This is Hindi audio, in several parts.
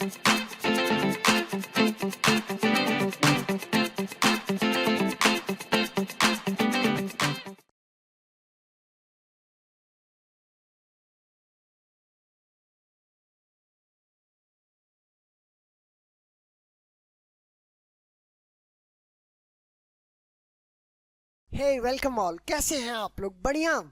हे वेलकम ऑल, कैसे हैं आप लोग? बढ़िया।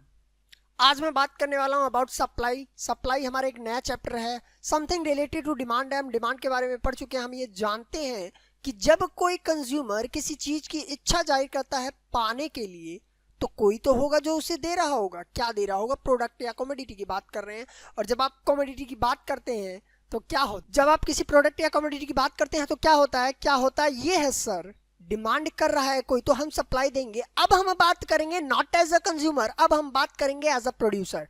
आज मैं बात करने वाला हूं अबाउट सप्लाई। सप्लाई हमारा एक नया चैप्टर है, समथिंग रिलेटेड टू डिमांड है। हम डिमांड के बारे में पढ़ चुके हैं। हम ये जानते हैं कि जब कोई कंज्यूमर किसी चीज की इच्छा जाहिर करता है पाने के लिए, तो कोई तो होगा जो उसे दे रहा होगा। क्या दे रहा होगा? प्रोडक्ट या कमोडिटी की बात कर रहे हैं। और जब आप कमोडिटी की बात करते हैं तो क्या हो, जब आप किसी प्रोडक्ट या कमोडिटी की बात करते हैं तो क्या होता है? क्या होता है ये है सर, डिमांड कर रहा है कोई तो हम सप्लाई देंगे। अब हम बात करेंगे नॉट एज अ कंज्यूमर, अब हम बात करेंगे एज अ प्रोड्यूसर।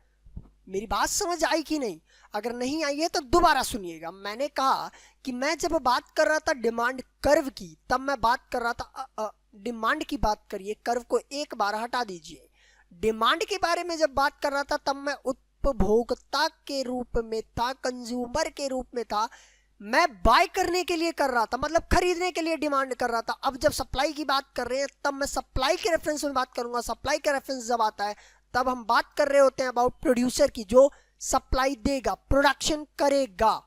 मेरी बात समझ आई कि नहीं? अगर नहीं आई है तो दोबारा सुनिएगा। मैंने कहा कि मैं जब बात कर रहा था डिमांड कर्व की, तब मैं बात कर रहा था डिमांड की बात करिए, कर्व को एक बार हटा दीजिए। डिमांड के बारे में जब बात कर रहा था तब मैं उपभोक्ता के रूप में था, कंज्यूमर के रूप में था। मैं बाय करने के लिए कर रहा था, मतलब खरीदने के लिए डिमांड कर रहा था। अब जब सप्लाई की बात कर रहे हैं तब मैं सप्लाई के रेफरेंस में बात करूंगा। सप्लाई का रेफरेंस जब आता है तब हम बात कर रहे होते हैं अबाउट प्रोड्यूसर की, जो सप्लाई देगा, प्रोडक्शन करेगा।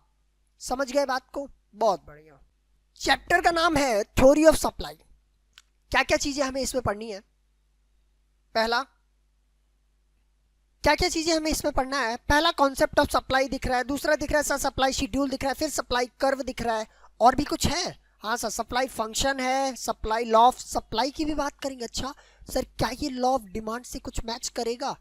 समझ गए बात को? बहुत बढ़िया। चैप्टर का नाम है थ्योरी ऑफ सप्लाई। क्या क्या चीजें हमें इसमें पढ़नी है? पहला, क्या क्या चीजें हमें इसमें पढ़ना है? पहला, कॉन्सेप्ट ऑफ सप्लाई दिख रहा है। दूसरा दिख रहा है सर सप्लाई शेड्यूल दिख रहा है। फिर सप्लाई कर्व दिख रहा है। और भी कुछ है? हाँ सर, सप्लाई फंक्शन है, सप्लाई लॉ ऑफ सप्लाई की भी बात करेंगे। अच्छा सर, क्या ये लॉ ऑफ डिमांड से कुछ मैच करेगा?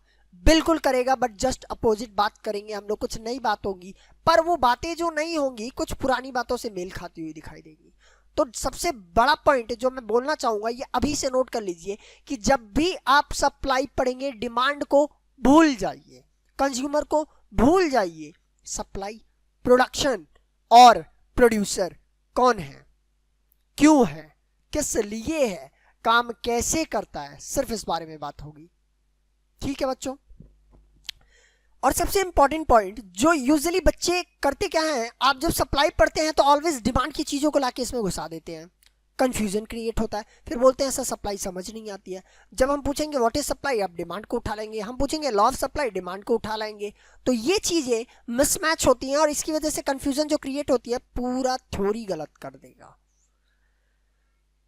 बिल्कुल करेगा, बट जस्ट अपोजिट बात करेंगे हम लोग। कुछ नई बात होगी, पर वो बातें जो नहीं होंगी कुछ पुरानी बातों से मेल खाती हुई दिखाई देगी। तो सबसे बड़ा पॉइंट जो मैं बोलना चाहूंगा, ये अभी से नोट कर लीजिए कि जब भी आप सप्लाई पढ़ेंगे, डिमांड को भूल जाइए, कंज्यूमर को भूल जाइए। सप्लाई, प्रोडक्शन और प्रोड्यूसर कौन है, क्यों है, किस लिए है, काम कैसे करता है, सिर्फ इस बारे में बात होगी। ठीक है बच्चों? और सबसे इंपॉर्टेंट पॉइंट जो यूजुअली बच्चे करते क्या है, आप जब सप्लाई पढ़ते हैं तो ऑलवेज डिमांड की चीजों को लाके इसमें घुसा देते हैं। कंफ्यूजन क्रिएट होता है, फिर बोलते हैं सर सप्लाई समझ नहीं आती है। जब हम पूछेंगे व्हाट इज सप्लाई, आप डिमांड को उठा लेंगे। हम पूछेंगे लॉ ऑफ सप्लाई, डिमांड को उठा लेंगे। तो ये चीजें मिसमैच होती हैं और इसकी वजह से कंफ्यूजन जो क्रिएट होती है, पूरा थ्योरी गलत कर देगा।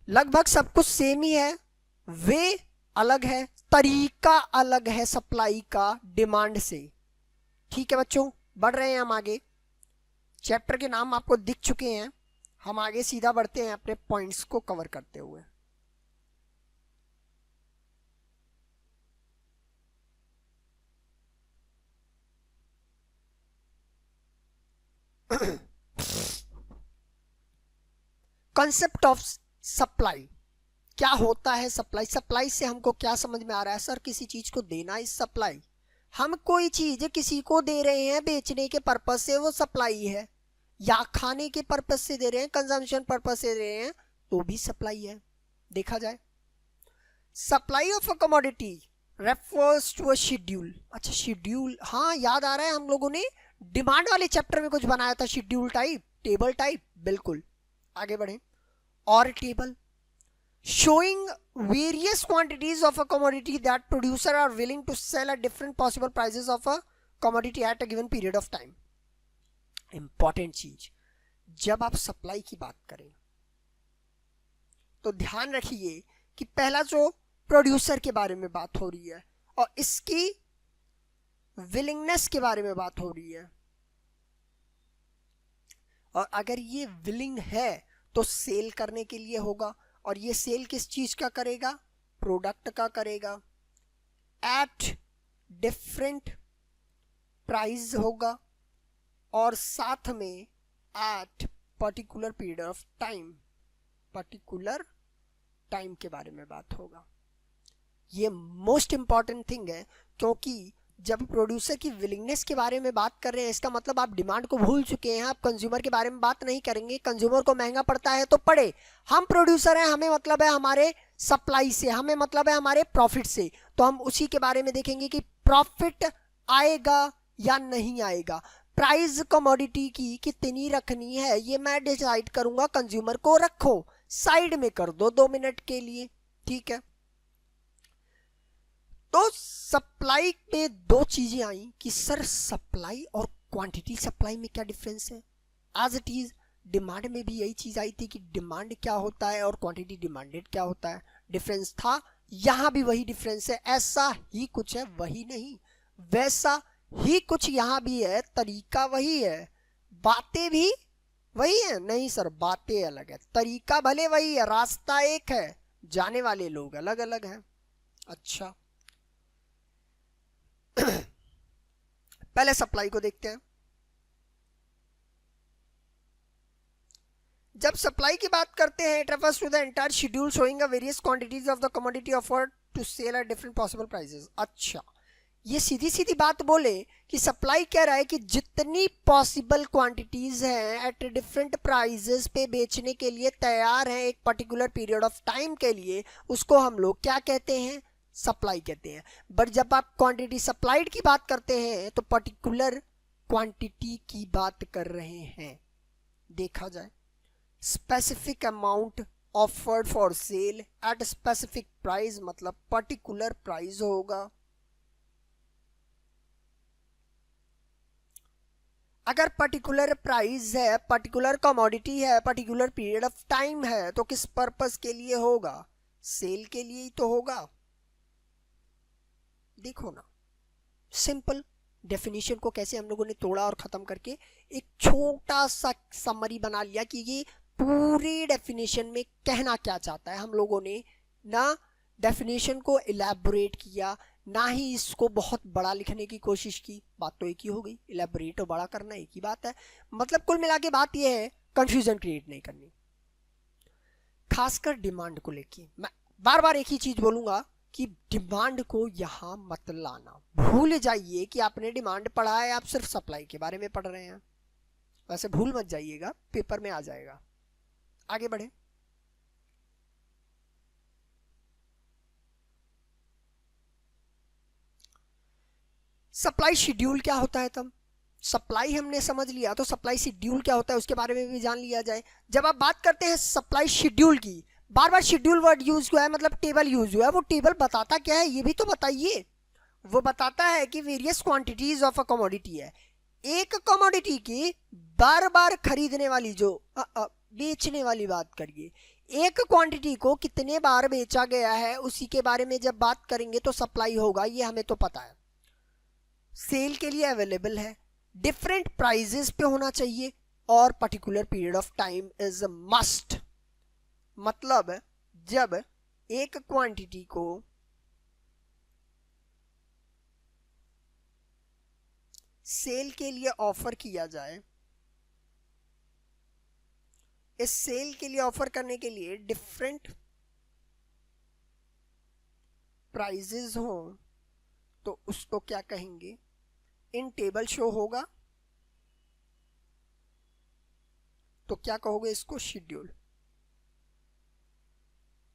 लगभग सब कुछ सेम ही है, वे अलग है, तरीका अलग है सप्लाई का डिमांड से। ठीक है बच्चों, बढ़ रहे हैं हम आगे। चैप्टर के नाम आपको दिख चुके हैं। हम आगे सीधा बढ़ते हैं अपने पॉइंट्स को कवर करते हुए। कॉन्सेप्ट ऑफ सप्लाई, क्या होता है सप्लाई? सप्लाई से हमको क्या समझ में आ रहा है? सर किसी चीज को देना इज सप्लाई। हम कोई चीज किसी को दे रहे हैं बेचने के पर्पज से, वो सप्लाई है। या खाने के पर्पज से दे रहे हैं, कंजम्पशन पर्पज से दे रहे हैं, तो भी सप्लाई है देखा जाए। Supply of a commodity refers to a schedule. अच्छा शेड्यूल, हाँ याद आ रहा है, हम लोगों ने डिमांड वाले चैप्टर में कुछ बनाया था, शेड्यूल टाइप, टेबल टाइप। बिल्कुल, आगे बढ़े। और table showing various quantities of a commodity that producer are willing to sell at different possible prices of a commodity at a given period of time. Important चीज, जब आप सप्लाई की बात करें तो ध्यान रखिए कि पहला जो प्रोड्यूसर के बारे में बात हो रही है और इसकी विलिंगनेस के बारे में बात हो रही है। और अगर ये विलिंग है तो सेल करने के लिए होगा, और ये सेल किस चीज का करेगा? प्रोडक्ट का करेगा। एट डिफरेंट प्राइस होगा, और साथ में at particular period of time, particular time के बारे में बात होगा। ये मोस्ट इंपॉर्टेंट थिंग है, क्योंकि जब प्रोड्यूसर की विलिंगनेस के बारे में बात कर रहे हैं, इसका मतलब आप डिमांड को भूल चुके हैं। आप कंज्यूमर के बारे में बात नहीं करेंगे। कंज्यूमर को महंगा पड़ता है तो पड़े, हम प्रोड्यूसर हैं, हमें मतलब है हमारे सप्लाई से, हमें मतलब है हमारे प्रॉफिट से। तो हम उसी के बारे में देखेंगे कि प्रॉफिट आएगा या नहीं आएगा। प्राइस कमोडिटी की कितनी रखनी है ये मैं डिसाइड करूंगा, कंज्यूमर को रखो साइड में कर दो 2 मिनट के लिए, ठीक है। तो सप्लाई पे दो चीजें आई कि सर सप्लाई और क्वांटिटी सप्लाई में क्या डिफरेंस है। एज इट इज डिमांड में भी यही चीज आई थी कि डिमांड क्या होता है और क्वांटिटी डिमांडेड क्या होता है, डिफरेंस था। यहां भी वही डिफरेंस है, ऐसा ही कुछ है, वही नहीं वैसा ही कुछ यहां भी है, तरीका वही है, बातें भी वही है। नहीं सर बातें अलग है, तरीका भले वही है, रास्ता एक है, जाने वाले लोग अलग अलग हैं। अच्छा पहले सप्लाई को देखते हैं। जब सप्लाई की बात करते हैं, it refers to the entire schedule showing a various quantities of the commodity offered to sell at different possible prices. अच्छा ये सीधी सीधी बात बोले कि सप्लाई कह रहा है कि जितनी पॉसिबल क्वांटिटीज हैं एट डिफरेंट प्राइसेस पे बेचने के लिए तैयार हैं एक पर्टिकुलर पीरियड ऑफ टाइम के लिए, उसको हम लोग क्या कहते हैं, सप्लाई कहते हैं। बट जब आप क्वांटिटी सप्लाइड की बात करते हैं तो पर्टिकुलर क्वांटिटी की बात कर रहे हैं। देखा जाए specific amount offered for sale at specific price, मतलब पर्टिकुलर प्राइस होगा। अगर पर्टिकुलर प्राइस है, पर्टिकुलर कमोडिटी है, पर्टिकुलर पीरियड ऑफ टाइम है, तो किस पर्पस के लिए होगा, सेल के लिए ही तो होगा। देखो ना सिंपल डेफिनेशन को कैसे हम लोगों ने तोड़ा और खत्म करके एक छोटा सा समरी बना लिया कि ये पूरे डेफिनेशन में कहना क्या चाहता है। हम लोगों ने ना डेफिनेशन को इलेबोरेट किया, ना ही इसको बहुत बड़ा लिखने की कोशिश की, बात तो एक ही हो गई, इलेबोरेट और बड़ा करना एक ही बात है। मतलब कुल मिला के बात यह है कंफ्यूजन क्रिएट नहीं करनी, खासकर डिमांड को लेके। मैं बार बार एक ही चीज बोलूंगा कि डिमांड को यहां मत लाना, भूल जाइए कि आपने डिमांड पढ़ा है, आप सिर्फ सप्लाई के बारे में पढ़ रहे हैं। वैसे भूल मत जाइएगा, पेपर में आ जाएगा। आगे बढ़े। सप्लाई शेड्यूल क्या होता है, तब सप्लाई हमने समझ लिया तो सप्लाई शेड्यूल क्या होता है उसके बारे में भी जान लिया जाए। जब आप बात करते हैं सप्लाई शेड्यूल की, बार बार शेड्यूल वर्ड यूज हुआ है, मतलब टेबल यूज हुआ है, वो टेबल बताता क्या है ये भी तो बताइए। वो बताता है कि various quantities of a commodity है, एक कमोडिटी की बार बार खरीदने वाली जो बेचने वाली बात करिए, एक क्वांटिटी को कितने बार बेचा गया है उसी के बारे में जब बात करेंगे तो सप्लाई होगा, ये हमें तो पता है। सेल के लिए अवेलेबल है, डिफरेंट प्राइजेस पे होना चाहिए और particular period of time is must. मतलब जब एक क्वांटिटी को सेल के लिए ऑफर किया जाए, इस सेल के लिए ऑफर करने के लिए डिफरेंट प्राइजेस हो तो उसको क्या कहेंगे, इन टेबल शो होगा तो क्या कहोगे इसको, शेड्यूल।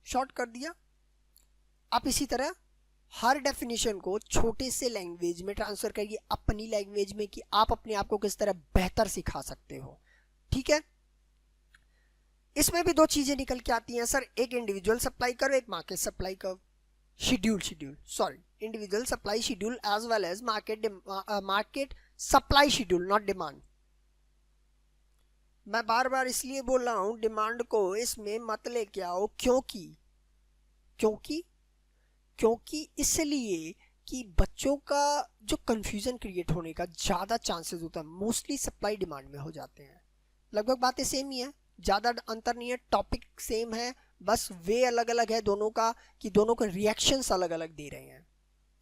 शॉर्ट कर दिया। आप इसी तरह हर डेफिनेशन को छोटे से लैंग्वेज में ट्रांसफर करिए अपनी लैंग्वेज में कि आप अपने आप को किस तरह बेहतर सिखा सकते हो, ठीक है। इसमें भी दो चीजें निकल के आती हैं सर, एक इंडिविजुअल सप्लाई कर्व, एक market supply curve, schedule sorry individual supply schedule as well as market supply schedule, not demand. मैं बार बार इसलिए बोल रहा हूं डिमांड को इसमें मत लेके आओ, क्योंकि क्योंकि क्योंकि इसलिए कि बच्चों का जो कंफ्यूजन क्रिएट होने का ज़्यादा चांसेस होता है, मोस्टली सप्लाई डिमांड में हो जाते हैं। लगभग बातें सेम ही है, ज़्यादा अंतर नहीं है, टॉपिक सेम है, बस वे अलग अलग है दोनों का, कि दोनों के रिएक्शंस अलग अलग दे रहे हैं,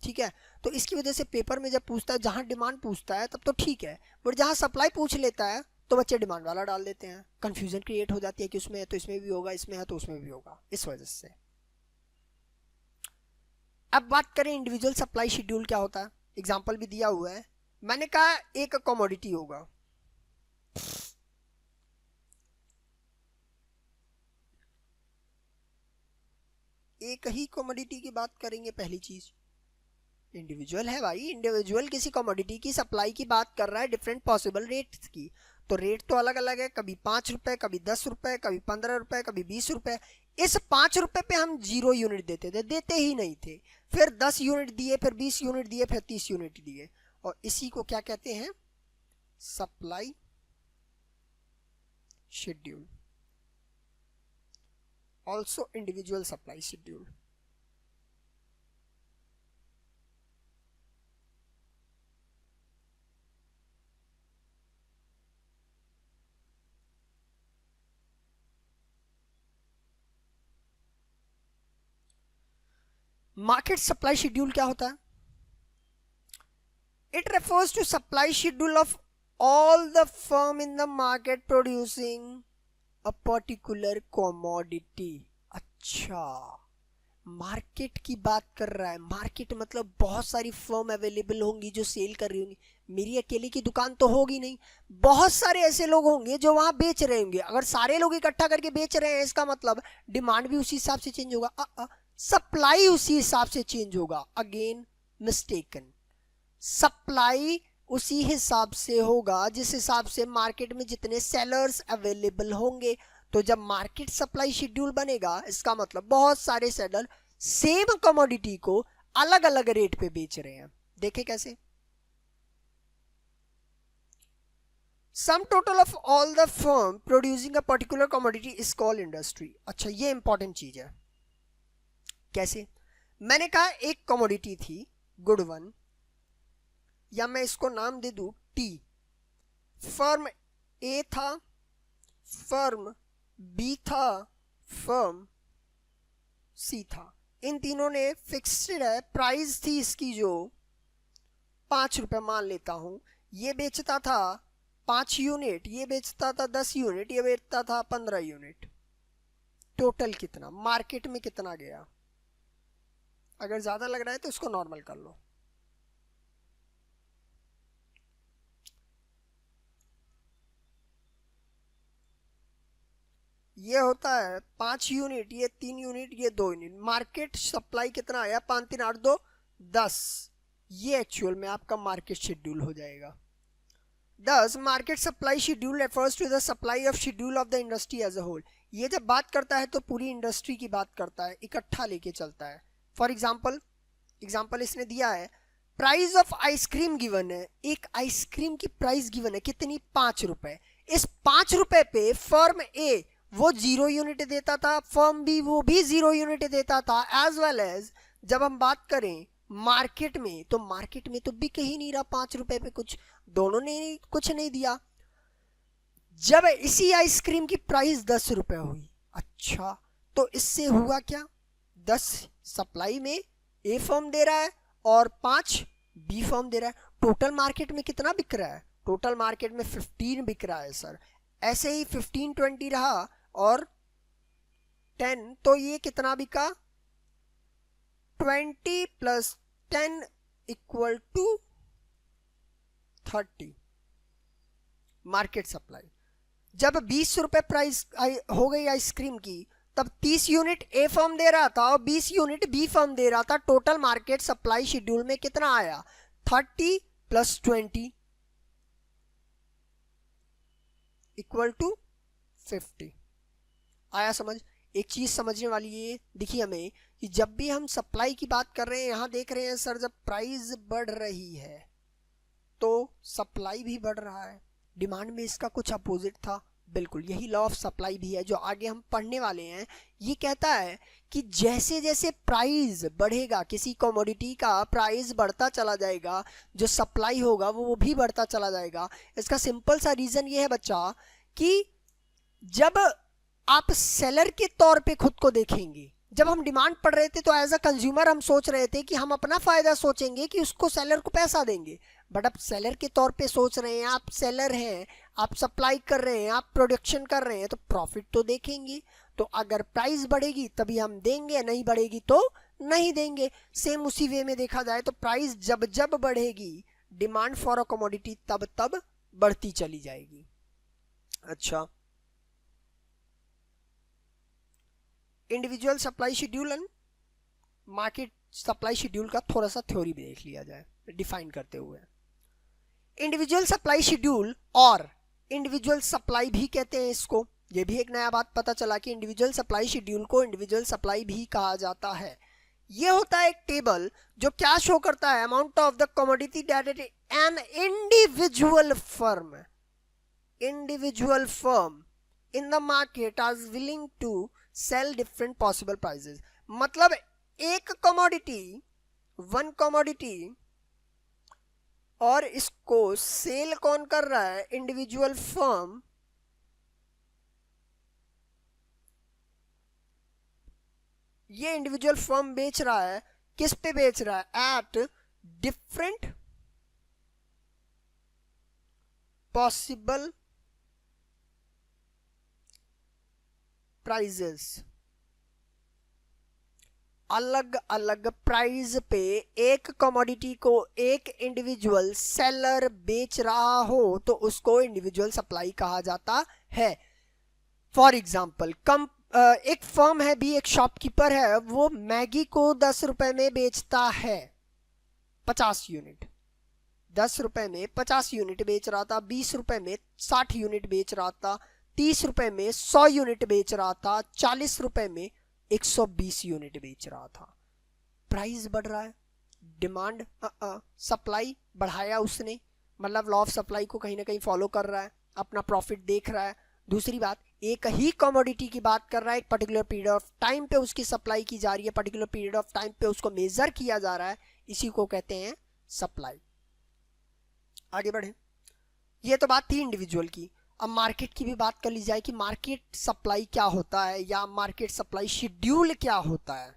ठीक है। तो इसकी वजह से पेपर में जब पूछता है, जहाँ डिमांड पूछता है तब तो ठीक है, बट जहाँ सप्लाई पूछ लेता है तो बच्चे डिमांड वाला डाल देते हैं, कंफ्यूजन क्रिएट हो जाती है कि उसमें है तो इसमें भी होगा, इसमें है तो उसमें भी होगा, इस वजह से। अब बात करें इंडिविजुअल सप्लाई शेड्यूल क्या होता है, एग्जाम्पल भी दिया हुआ है। मैंने कहा एक कमोडिटी होगा, एक ही कमोडिटी की बात करेंगे पहली चीज, इंडिविजुअल है भाई, इंडिविजुअल किसी कमोडिटी की सप्लाई की बात कर रहा है, डिफरेंट पॉसिबल रेट्स की। तो रेट तो अलग अलग है, कभी 5 रुपए, कभी 10 रुपए, कभी 15 रुपए, कभी 20 रुपए। इस 5 रुपए पे हम 0 यूनिट देते थे, देते ही नहीं थे। फिर 10 यूनिट दिए, फिर 20 यूनिट दिए, फिर 30 यूनिट दिए, और इसी को क्या कहते हैं? Supply schedule, also individual supply schedule. Market supply schedule क्या होता है? It refers to supply schedule of all the firm in the market producing a particular commodity. अच्छा, मार्केट की बात कर रहा है। मार्केट मतलब बहुत सारी फर्म अवेलेबल होंगी जो सेल कर रही होंगी। मेरी अकेले की दुकान तो होगी नहीं, बहुत सारे ऐसे लोग होंगे जो वहां बेच रहे होंगे। अगर सारे लोग इकट्ठा करके बेच रहे हैं, इसका मतलब डिमांड भी उसी हिसाब से चेंज होगा, सप्लाई उसी हिसाब से चेंज होगा। अगेन मिस्टेकन, सप्लाई उसी हिसाब से होगा जिस हिसाब से मार्केट में जितने सेलर्स अवेलेबल होंगे। तो जब मार्केट सप्लाई शेड्यूल बनेगा, इसका मतलब बहुत सारे सेलर सेम कमोडिटी को अलग अलग रेट पे बेच रहे हैं। देखे कैसे? Sum total of all the firm producing a particular commodity is called industry. अच्छा, ये इंपॉर्टेंट चीज है। कैसे? मैंने कहा एक कमोडिटी थी गुड वन, या मैं इसको नाम दे दूं टी। फर्म ए था, फर्म बी था, फर्म सी था। इन तीनों ने फिक्स्ड है, प्राइस थी इसकी जो 5 रुपए मान लेता हूं। ये बेचता था 5 यूनिट, ये बेचता था 10 यूनिट, ये बेचता था 15 यूनिट। टोटल कितना मार्केट में कितना गया? अगर ज्यादा लग रहा है तो इसको नॉर्मल कर लो। ये होता है 5 यूनिट, ये 3 यूनिट, ये 2 यूनिट। मार्केट सप्लाई कितना आया? 5 3 8 2 10। ये एक्चुअल में आपका मार्केट शेड्यूल हो जाएगा। Thus, market supply schedule refers to the supply of schedule of the industry as a whole. ये जब बात करता है तो पूरी इंडस्ट्री की बात करता है, इकट्ठा लेके चलता है। फॉर एग्जाम्पल इसने दिया है, प्राइस ऑफ आइसक्रीम गिवन है। एक आइसक्रीम की प्राइस गिवन है कितनी? 5 रुपए। इस 5 रुपए पे फर्म ए वो 0 यूनिट देता था, फर्म बी वो भी 0 यूनिट देता था। एज वेल एज जब हम बात करें मार्केट में, तो मार्केट में तो बिक ही नहीं रहा 5 रुपए पे कुछ, दोनों ने कुछ नहीं दिया। जब इसी आइसक्रीम की प्राइस 10 रुपए हुई, अच्छा तो इससे हुआ क्या? 10 सप्लाई में ए फर्म दे रहा है और 5 बी फर्म दे रहा है। टोटल मार्केट में कितना बिक रहा है? टोटल मार्केट में 15 बिक रहा है सर। ऐसे ही 15 20 रहा और 10, तो ये कितना बिका? 20 + 10 = 30 मार्केट सप्लाई। जब 20 रुपए प्राइस हो गई आइसक्रीम की, तब 30 यूनिट ए फर्म दे रहा था और 20 यूनिट बी फर्म दे रहा था। टोटल मार्केट सप्लाई शेड्यूल में कितना आया? 30 + 20 = 50। आया समझ? एक चीज समझने वाली ये दिखी हमें कि जब भी हम सप्लाई की बात कर रहे हैं, यहां देख रहे हैं सर, जब प्राइस बढ़ रही है तो सप्लाई भी बढ़ रहा है। डिमांड में इसका कुछ अपोजिट था। बिल्कुल यही लॉ ऑफ सप्लाई भी है जो आगे हम पढ़ने वाले हैं। ये कहता है कि जैसे जैसे प्राइस बढ़ेगा, किसी कमोडिटी का प्राइस बढ़ता चला जाएगा, जो सप्लाई होगा वो भी बढ़ता चला जाएगा। इसका सिंपल सा रीजन ये है बच्चा कि जब आप सेलर के तौर पे खुद को देखेंगे, जब हम डिमांड पढ़ रहे थे तो एज अ कंज्यूमर हम सोच रहे थे कि हम अपना फायदा सोचेंगे कि उसको सेलर को पैसा देंगे। बट अब सेलर के तौर पे सोच रहे हैं, आप सेलर हैं, आप सप्लाई कर रहे हैं, आप प्रोडक्शन कर रहे हैं, तो प्रॉफिट तो देखेंगे। तो अगर प्राइस बढ़ेगी तभी हम देंगे, नहीं बढ़ेगी तो नहीं देंगे। सेम उसी वे में देखा जाए तो प्राइस जब जब बढ़ेगी, डिमांड फॉर अ कमोडिटी तब तब बढ़ती चली जाएगी। अच्छा, individual supply schedule and market supply schedule का थोड़ा सा थ्योरी भी देख लिया जाए डिफाइन करते हुए। इंडिविजुअल सप्लाई शेड्यूल और इंडिविजुअल सप्लाई भी कहते हैं इसको, ये भी एक नया बात पता चला कि इंडिविजुअल सप्लाई शेड्यूल को इंडिविजुअल सप्लाई भी कहा जाता है। ये होता है एक टेबल जो क्या शो करता है, amount of the commodity that an individual firm in the market are willing to sell different possible prices. मतलब एक कमोडिटी, वन कमोडिटी, और इसको सेल कौन कर रहा है, इंडिविजुअल फर्म। ये इंडिविजुअल फर्म बेच रहा है, किस पे बेच रहा है, एट डिफरेंट पॉसिबल प्राइजेस। अलग अलग प्राइस पे एक कमोडिटी को एक इंडिविजुअल सेलर बेच रहा हो तो उसको इंडिविजुअल सप्लाई कहा जाता है। फॉर एग्जाम्पल, एक फर्म है भी, एक शॉपकीपर है, वो मैगी को 10 रुपए में बेचता है 50 यूनिट। 10 रुपए में 50 यूनिट बेच रहा था, 20 रुपए में 60 यूनिट बेच रहा था, 30 रुपए में 100 यूनिट बेच रहा था, 40 रुपए में 120 यूनिट बेच रहा था। प्राइस बढ़ रहा है, डिमांड सप्लाई बढ़ाया उसने, मतलब लॉ ऑफ सप्लाई को कहीं ना कहीं फॉलो कर रहा है, अपना प्रॉफिट देख रहा है। दूसरी बात, एक ही कमोडिटी की बात कर रहा है, एक पर्टिकुलर पीरियड ऑफ टाइम पे उसकी सप्लाई की जा रही है, पर्टिकुलर पीरियड ऑफ टाइम पे उसको मेजर किया जा रहा है, इसी को कहते हैं सप्लाई। आगे बढ़े, ये तो बात थी इंडिविजुअल की। अब मार्केट की भी बात कर ली जाए कि मार्केट सप्लाई क्या होता है या मार्केट सप्लाई शेड्यूल क्या होता है।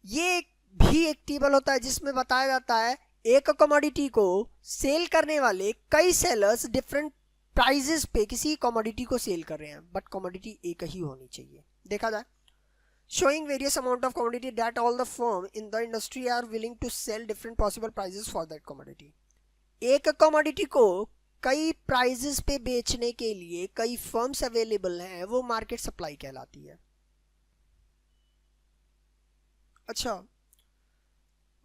ये भी एक टेबल होता है जिसमें बताया जाता है एक कमोडिटी को सेल करने वाले कई सेलर्स डिफरेंट प्राइजेस पे किसी कमोडिटी को सेल कर रहे हैं, बट कमोडिटी एक ही होनी चाहिए। देखा जाए, showing various amount of commodity that all the firm in the industry are willing to sell different possible prices for that commodity। एक कमोडिटी को कई प्राइजेस पे बेचने के लिए कई फर्म्स अवेलेबल हैं, वो मार्केट सप्लाई कहलाती है। अच्छा,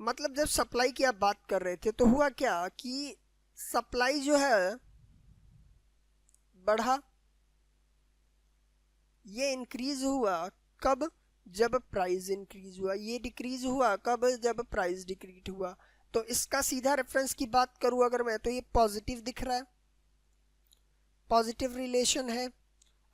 मतलब जब सप्लाई की आप बात कर रहे थे तो हुआ क्या कि सप्लाई जो है बढ़ा, ये इंक्रीज हुआ कब, जब प्राइस इंक्रीज हुआ। ये डिक्रीज हुआ कब, जब प्राइस डिक्रीज हुआ। तो इसका सीधा रेफरेंस की बात करूं अगर मैं, तो ये पॉजिटिव दिख रहा है, पॉजिटिव रिलेशन है।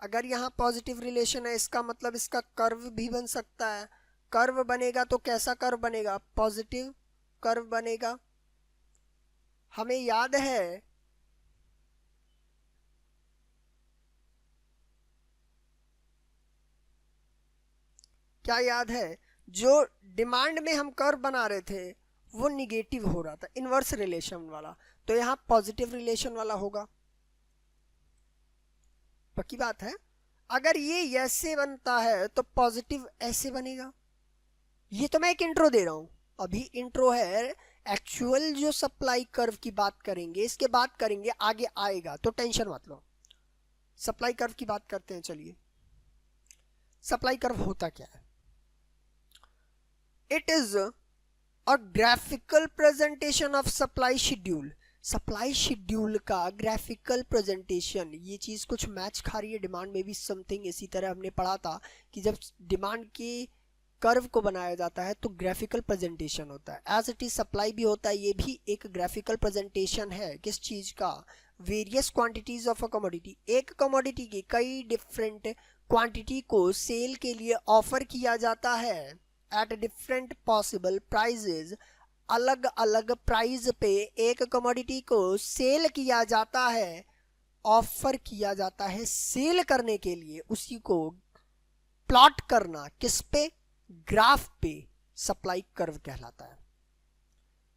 अगर यहाँ पॉजिटिव रिलेशन है, इसका मतलब इसका कर्व भी बन सकता है। कर्व बनेगा तो कैसा कर्व बनेगा, पॉजिटिव कर्व बनेगा। हमें याद है क्या, याद है जो डिमांड में हम कर्व बना रहे थे वो निगेटिव हो रहा था, इनवर्स रिलेशन वाला, तो यहाँ पॉजिटिव रिलेशन वाला होगा। पक्की बात है। अगर ये ऐसे बनता है तो पॉजिटिव ऐसे बनेगा। ये तो मैं एक इंट्रो दे रहा हूं, अभी इंट्रो है। एक्चुअल जो सप्लाई कर्व की बात करेंगे, इसके बात करेंगे, आगे आएगा, तो टेंशन मत लो। सप्लाई कर्व की बात करते हैं। चलिए, सप्लाई कर्व होता क्या है? It is a graphical presentation of supply schedule. Supply schedule का ग्राफिकल प्रेजेंटेशन, ये चीज कुछ मैच खा रही है डिमांड में भी समथिंग। इसी तरह हमने पढ़ा था कि जब डिमांड के कर्व को बनाया जाता है तो ग्राफिकल प्रेजेंटेशन होता है। एज इट इज सप्लाई भी होता है, ये भी एक ग्राफिकल प्रेजेंटेशन है। किस चीज का? Various quantities of a commodity. एक कमोडिटी की कई डिफरेंट क्वांटिटी को सेल के लिए ऑफर किया जाता है एट डिफरेंट पॉसिबल प्राइजेज। अलग अलग प्राइस पे एक कमोडिटी को सेल किया जाता है, ऑफर किया जाता है सेल करने के लिए। उसी को प्लॉट करना किस पे? ग्राफ पे, सप्लाई कर्व कहलाता है।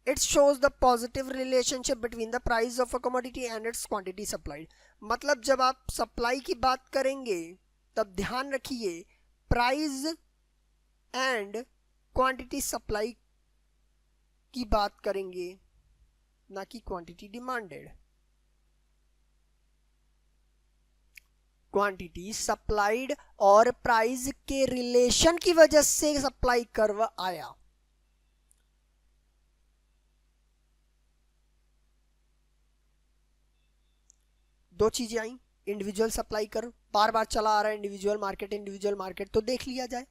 It shows the positive relationship between the price of a commodity and it's quantity supplied. मतलब जब आप सप्लाई की बात करेंगे तब ध्यान रखिए प्राइस एंड क्वांटिटी सप्लाई की बात करेंगे, ना कि क्वांटिटी डिमांडेड। क्वांटिटी सप्लाइड और प्राइस के रिलेशन की वजह से सप्लाई कर्व आया। दो चीजें आई, इंडिविजुअल सप्लाई कर्व, बार बार चला आ रहा है इंडिविजुअल मार्केट, तो देख लिया जाए।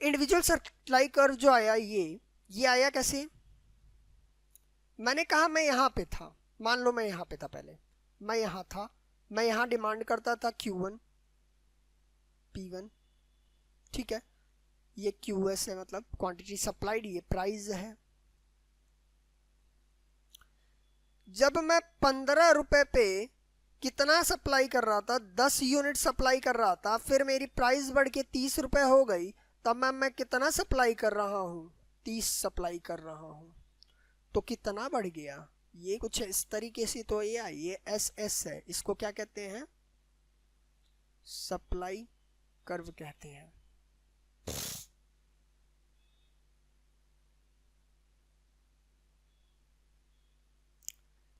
इंडिविजुअल सप्लाई कर्व जो आया ये आया कैसे? मैंने कहा मैं यहां पे था, मान लो मैं यहां पे था, पहले मैं यहां था, मैं यहां डिमांड करता था Q1 P1, ठीक है, ये QS है, मतलब क्वांटिटी सप्लाइड, ये प्राइस है। जब मैं 15 रुपए पे कितना सप्लाई कर रहा था, 10 यूनिट सप्लाई कर रहा था, फिर मेरी प्राइस बढ़ के 30 रुपए हो गई, तब मैं कितना सप्लाई कर रहा हूं? 30 सप्लाई कर रहा हूं, तो कितना बढ़ गया? ये कुछ इस तरीके से, तो ये SS है, इसको क्या कहते हैं? सप्लाई कर्व कहते हैं।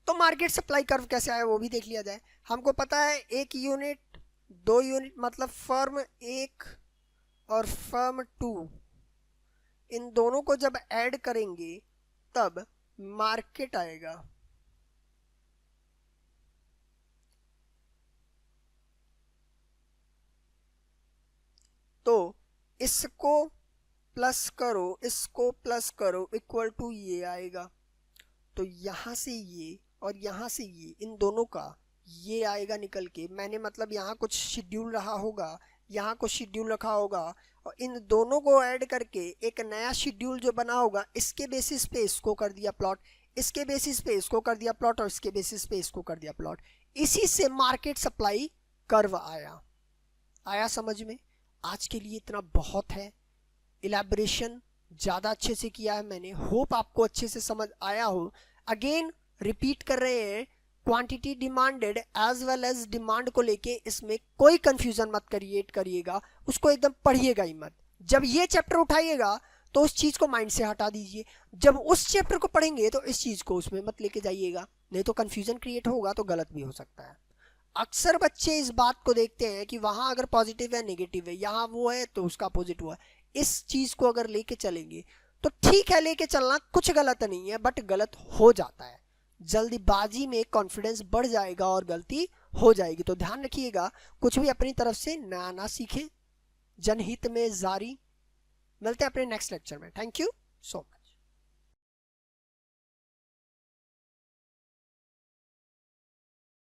तो मार्केट सप्लाई कर्व कैसे आया वो भी देख लिया जाए। हमको पता है 1 यूनिट 2 यूनिट मतलब फर्म 1 और फर्म 2, इन दोनों को जब ऐड करेंगे तब मार्केट आएगा। तो इसको प्लस करो, इसको प्लस करो, इक्वल टू ये आएगा। तो यहां से ये और यहां से ये, इन दोनों का ये आएगा निकल के। मैंने मतलब यहाँ कुछ शेड्यूल रहा होगा, यहाँ कुछ शेड्यूल रखा होगा, और इन दोनों को ऐड करके एक नया शेड्यूल जो बना होगा, इसके बेसिस पे इसको कर दिया प्लॉट, इसके बेसिस पे इसको कर दिया प्लॉट, और इसके बेसिस पे इसको कर दिया प्लॉट। इसी से मार्केट सप्लाई कर्व आया समझ में? आज के लिए इतना बहुत है। इलैबोरेशन ज़्यादा अच्छे से किया है मैंने, होप आपको अच्छे से समझ आया हो। अगेन रिपीट कर रहे हैं, quantity demanded as well as demand को लेके इसमें कोई कंफ्यूजन मत क्रिएट करिएगा, उसको एकदम पढ़िएगा ही मत। जब ये चैप्टर उठाइएगा तो उस चीज़ को माइंड से हटा दीजिए, जब उस चैप्टर को पढ़ेंगे तो इस चीज़ को उसमें मत लेके जाइएगा, नहीं तो कंफ्यूजन क्रिएट होगा तो गलत भी हो सकता है। अक्सर बच्चे इस बात को देखते हैं कि वहां अगर पॉजिटिव है नेगेटिव है, यहाँ वो है तो उसका अपोजिट हुआ। इस चीज को अगर लेके चलेंगे तो ठीक है, लेके चलना कुछ गलत नहीं है, बट गलत हो जाता है। जल्दीबाजी में कॉन्फिडेंस बढ़ जाएगा और गलती हो जाएगी। तो ध्यान रखिएगा, कुछ भी अपनी तरफ से नया ना सीखें। जनहित में जारी। मिलते हैं अपने नेक्स्ट लेक्चर में। Thank you so much.